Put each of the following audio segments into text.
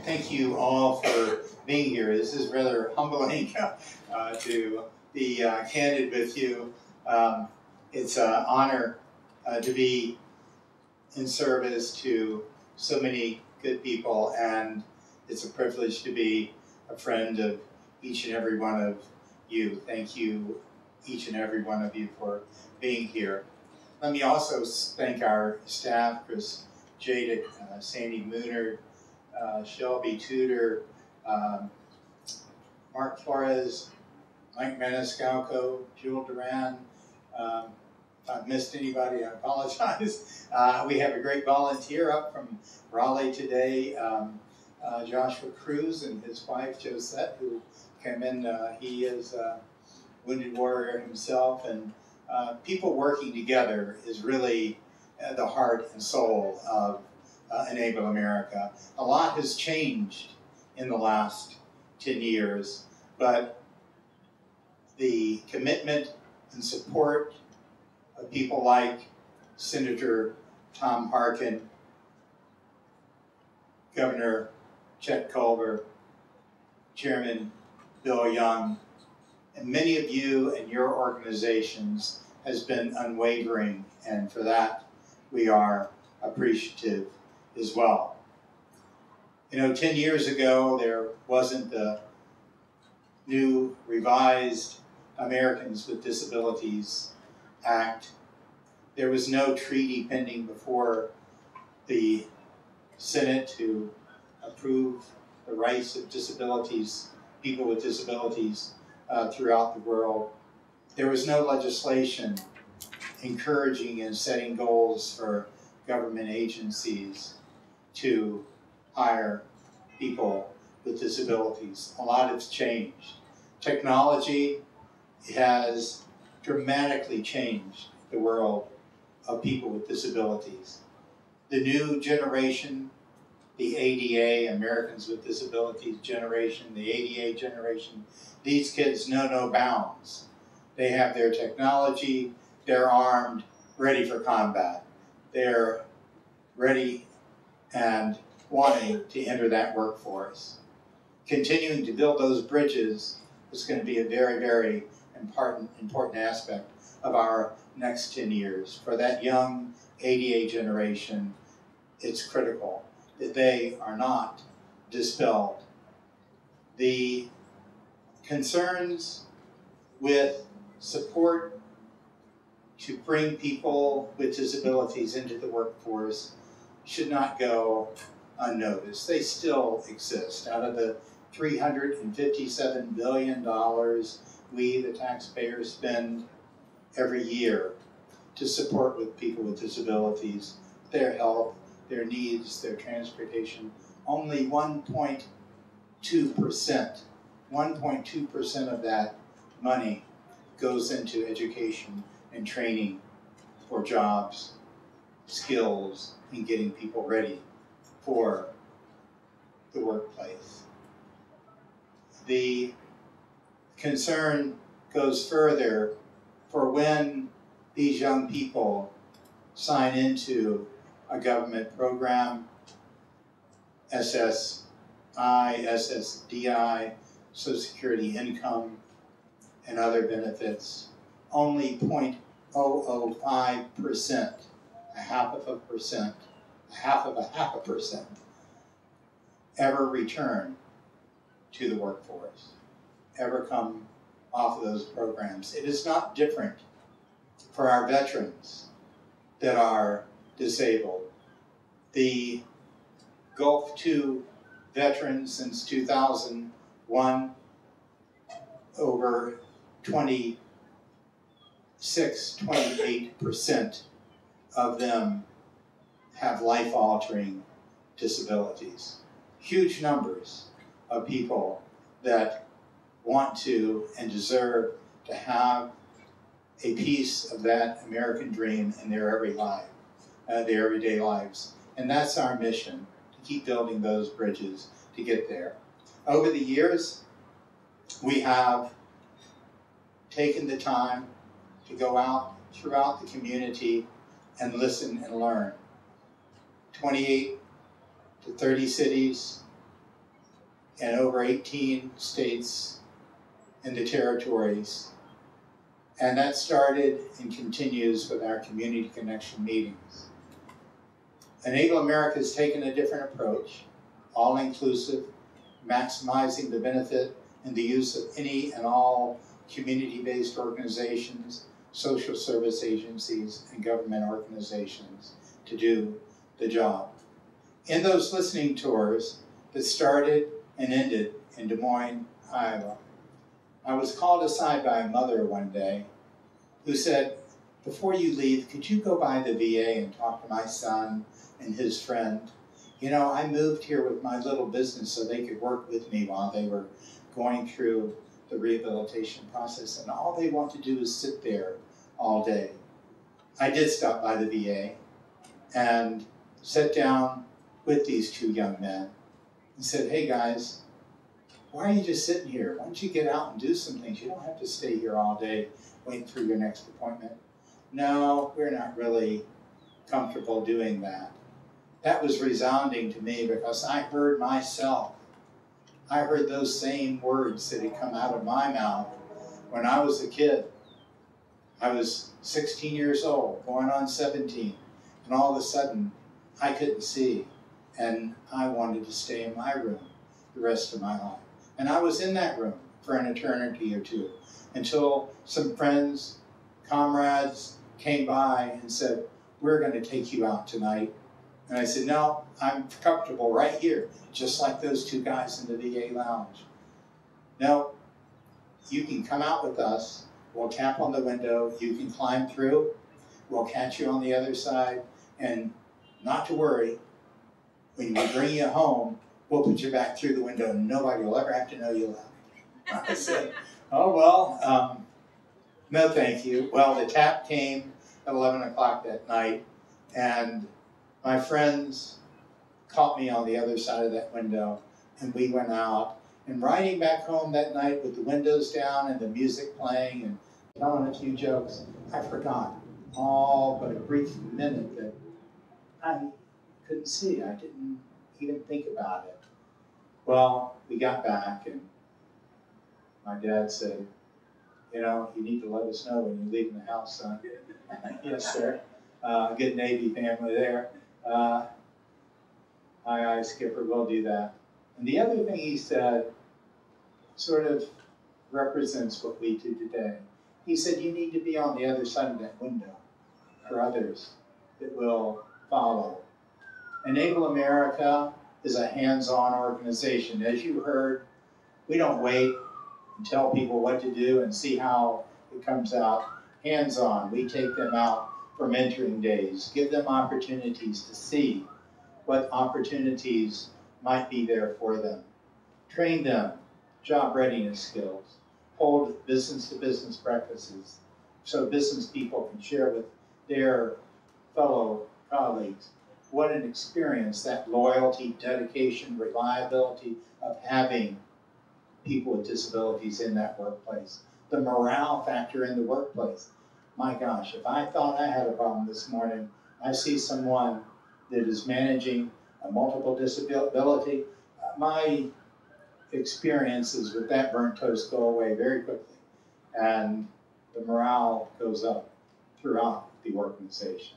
thank you all for being here. This is rather humbling to be candid with you. It's an honor to be in service to so many good people, and it's a privilege to be a friend of each and every one of you. Thank you, each and every one of you, for being here. Let me also thank our staff, Chris Jadick, Sandy Moonard, Shelby Tudor, Mark Flores, Mike Maniscalco, Jewel Duran. If I've missed anybody, I apologize. We have a great volunteer up from Raleigh today, Joshua Cruz and his wife Josette, who came in. He is a wounded warrior himself, and people working together is really the heart and soul of Enable America. A lot has changed in the last 10 years, but the commitment and support of people like Senator Tom Harkin, Governor Chet Culver, Chairman Bill Young, and many of you and your organizations has been unwavering, and for that we are appreciative as well. You know, 10 years ago there wasn't the new revised Americans with Disabilities Act. There was no treaty pending before the Senate to approve the rights of disabilities, people with disabilities throughout the world. There was no legislation encouraging and setting goals for government agencies to hire people with disabilities. A lot has changed. Technology has dramatically changed the world of people with disabilities. The new generation, the ADA, Americans with Disabilities generation, the ADA generation, these kids know no bounds. They have their technology, they're armed, ready for combat. They're ready and wanting to enter that workforce. Continuing to build those bridges is going to be a very, very important aspect of our next 10 years. For that young ADA generation, it's critical that they are not dispelled. The concerns with support to bring people with disabilities into the workforce should not go unnoticed. They still exist. Out of the $357 billion we, the taxpayers, spend every year to support with people with disabilities, their health, their needs, their transportation, only 1.2% of that money goes into education and training for jobs, skills, and getting people ready for the workplace. The concern goes further for when these young people sign into a government program, SSI, SSDI, Social Security income, and other benefits, only 0.005%, a half of a percent, ever return to the workforce, ever come off of those programs. It is not different for our veterans that are disabled. The Gulf II veterans since 2001, over 28% of them have life-altering disabilities. Huge numbers of people that want to and deserve to have a piece of that American dream in their everyday lives. And that's our mission, to keep building those bridges to get there. Over the years, we have taken the time to go out throughout the community and listen and learn. 28 to 30 cities, in over 18 states and the territories. And that started and continues with our community connection meetings. Enable America has taken a different approach, all-inclusive, maximizing the benefit and the use of any and all community-based organizations, social service agencies, and government organizations to do the job. In those listening tours that started and ended in Des Moines, Iowa, I was called aside by a mother one day who said, "Before you leave, could you go by the VA and talk to my son and his friend? You know, I moved here with my little business so they could work with me while they were going through the rehabilitation process, and all they want to do is sit there all day." I did stop by the VA and sat down with these two young men and said, "Hey guys, why are you just sitting here? Why don't you get out and do some things? You don't have to stay here all day waiting for your next appointment." "No, we're not really comfortable doing that." That was resounding to me because I heard myself. I heard those same words that had come out of my mouth when I was a kid. I was 16 years old, going on 17, and all of a sudden I couldn't see, and I wanted to stay in my room the rest of my life. And I was in that room for an eternity or two until some friends, comrades came by and said, "We're going to take you out tonight." And I said, "No, I'm comfortable right here, just like those two guys in the VA lounge. No, you can come out with us. We'll tap on the window. You can climb through. We'll catch you on the other side. And not to worry, when we bring you home, we'll put you back through the window and nobody will ever have to know you left." I said, "Oh, well, no thank you." Well, the tap came at 11 o'clock that night, and my friends caught me on the other side of that window, and we went out. And riding back home that night with the windows down and the music playing and telling a few jokes, I forgot all but a brief minute that I couldn't see. I didn't even think about it. Well, we got back, and my dad said, "You know, you need to let us know when you're leaving the house, son." "Yes, sir." Good Navy family there. Aye, Skipper, we'll do that. And the other thing he said sort of represents what we do today. He said, "You need to be on the other side of that window for others that will follow." Enable America is a hands-on organization. As you heard, we don't wait and tell people what to do and see how it comes out. Hands-on, we take them out for mentoring days, give them opportunities to see what opportunities might be there for them. Train them, job readiness skills, hold business-to-business breakfasts so business people can share with their fellow colleagues what an experience that loyalty, dedication, reliability of having people with disabilities in that workplace. The morale factor in the workplace. My gosh, if I thought I had a problem this morning, I see someone that is managing a multiple disability, my experiences with that burnt toast go away very quickly. And the morale goes up throughout the organization.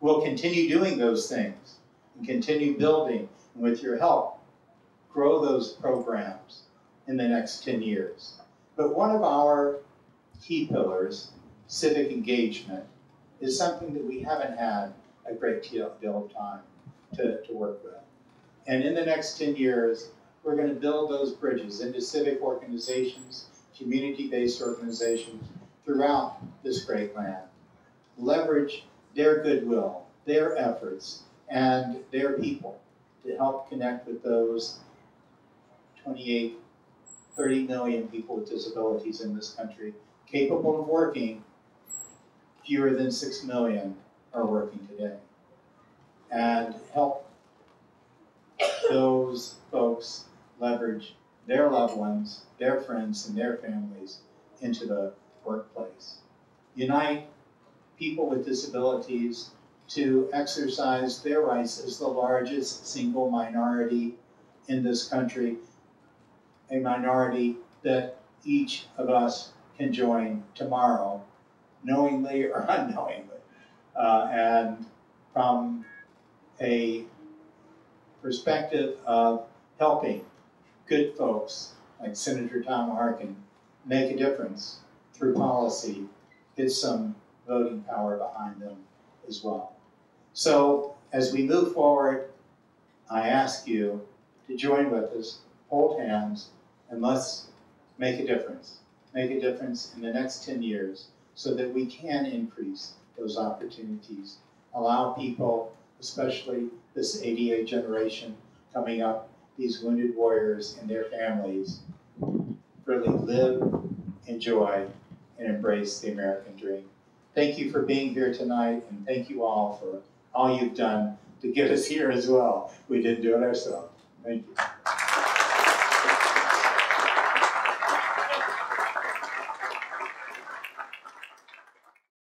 We'll continue doing those things and continue building, and with your help, grow those programs in the next 10 years. But one of our key pillars, civic engagement, is something that we haven't had a great deal of time to work with. And in the next 10 years, we're going to build those bridges into civic organizations, community-based organizations throughout this great land. Leverage their goodwill, their efforts, and their people to help connect with those 28, 30 million people with disabilities in this country, capable of working. Fewer than 6 million are working today. And help those folks leverage their loved ones, their friends, and their families into the workplace. Unite people with disabilities to exercise their rights as the largest single minority in this country, a minority that each of us can join tomorrow, knowingly or unknowingly. And from a perspective of helping good folks like Senator Tom Harkin make a difference through policy, get some voting power behind them as well. So as we move forward, I ask you to join with us, hold hands, and let's make a difference. Make a difference in the next 10 years so that we can increase those opportunities. Allow people, especially this ADA generation coming up, these wounded warriors and their families, really live, enjoy, and embrace the American dream. Thank you for being here tonight, and thank you all for all you've done to get us here as well. We didn't do it ourselves. Thank you.